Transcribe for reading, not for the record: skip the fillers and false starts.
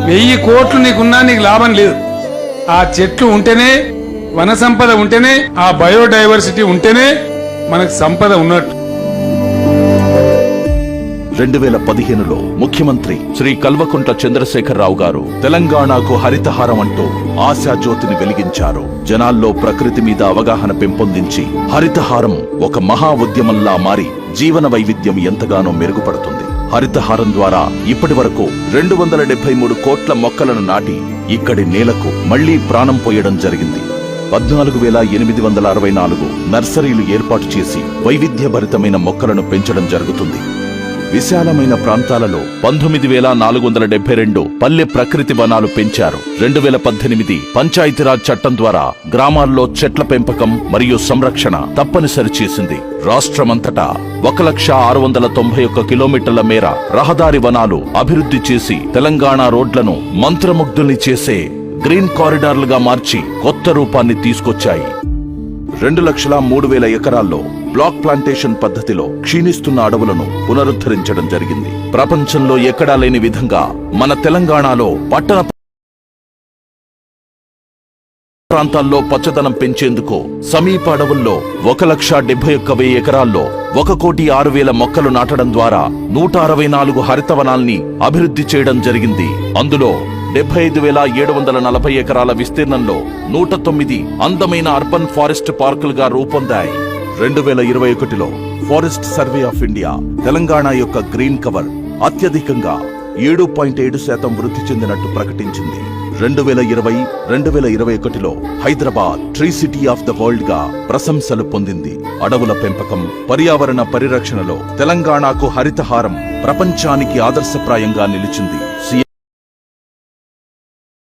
1000 కోట్లు నీకున్నా నీకు లాభం లేదు. ఆ చెట్లు ఉంటేనే, వన సంపద ఉంటేనే, ఆ బయోడైవర్సిటీ ఉంటేనే మనకు సంపద ఉన్నట్టు. 2015లో ముఖ్యమంత్రి శ్రీ కల్వకుంట్ల చంద్రశేఖరరావు గారు తెలంగాణకు హరితహారం అంటూ ఆశాజ్యోతిని వెలిగించారు. జనాల్లో ప్రకృతి మీద అవగాహన పెంపొందించి హరితహారం ఒక మహా ఉద్యమంలా మారి జీవన వైవిధ్యం ఎంతగానో మెరుగుపడుతుంది. హరితహారం ద్వారా ఇప్పటి వరకు 273 కోట్ల మొక్కలను నాటి ఇక్కడి నేలకు మళ్లీ ప్రాణం పోయడం జరిగింది. 14,864 నర్సరీలు ఏర్పాటు చేసి వైవిధ్యభరితమైన మొక్కలను పెంచడం జరుగుతుంది. విశాలమైన ప్రాంతాలలో 19,472 పల్లె ప్రకృతి వనాలు పెంచారు. 2018 పంచాయతీరాజ్ చట్టం ద్వారా గ్రామాల్లో చెట్ల పెంపకం మరియు సంరక్షణ తప్పనిసరి చేసింది. రాష్ట్రమంతటా 1,691 కిలోమీటర్ల మేర రహదారి వనాలు అభివృద్ధి చేసి తెలంగాణ రోడ్లను మంత్రముగ్ధుల్ని చేసే గ్రీన్ కారిడార్లుగా మార్చి కొత్త రూపాన్ని తీసుకొచ్చాయి. 2,03,000 ఎకరాల్లో బ్లాక్ ప్లాంటేషన్ పద్ధతిలో క్షీణిస్తున్న అడవులను పునరుద్ధరించడం జరిగింది. ప్రపంచంలో ఎక్కడా లేని విధంగా మన తెలంగాణలో పట్టణ ప్రాంతాల్లో పచ్చదనం పెంచేందుకు సమీప అడవుల్లో 1,71,000 ఎకరాల్లో 1,06,000 మొక్కలు నాటడం ద్వారా 164 హరితవనాల్ని అభివృద్ధి చేయడం జరిగింది. అందులో 75,740 ఎకరాల విస్తీర్ణంలో 109 అందమైన అర్బన్ ఫారెస్ట్ పార్కులుగా రూపొందాయి. 2021లో forest survey of India Telangana యొక్క గ్రీన్ కవర్ అత్యధికంగా 7.7% వృద్ధి చెందినట్టు ప్రకటించింది. 2020-2021లో Hyderabad tree city of the world గా ప్రశంసలు పొందింది. అడవుల పెంపకం, పర్యావరణ పరిరక్షణలో తెలంగాణకు హరితహారం ప్రపంచానికి ఆదర్శప్రాయంగా నిలిచింది.